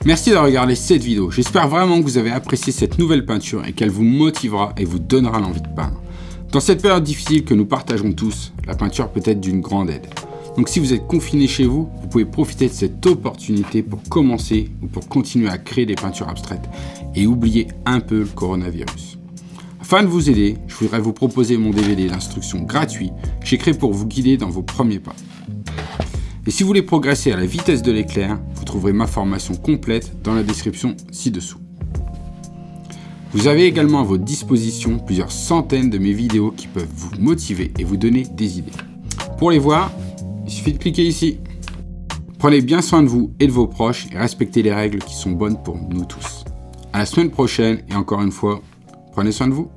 Merci d'avoir regardé cette vidéo, j'espère vraiment que vous avez apprécié cette nouvelle peinture et qu'elle vous motivera et vous donnera l'envie de peindre. Dans cette période difficile que nous partageons tous, la peinture peut être d'une grande aide. Donc si vous êtes confiné chez vous, vous pouvez profiter de cette opportunité pour commencer ou pour continuer à créer des peintures abstraites et oublier un peu le coronavirus. Afin de vous aider, je voudrais vous proposer mon DVD d'instructions gratuit que j'ai créé pour vous guider dans vos premiers pas. Et si vous voulez progresser à la vitesse de l'éclair, vous trouverez ma formation complète dans la description ci-dessous. Vous avez également à votre disposition plusieurs centaines de mes vidéos qui peuvent vous motiver et vous donner des idées. Pour les voir, il suffit de cliquer ici. Prenez bien soin de vous et de vos proches et respectez les règles qui sont bonnes pour nous tous. À la semaine prochaine et encore une fois, prenez soin de vous.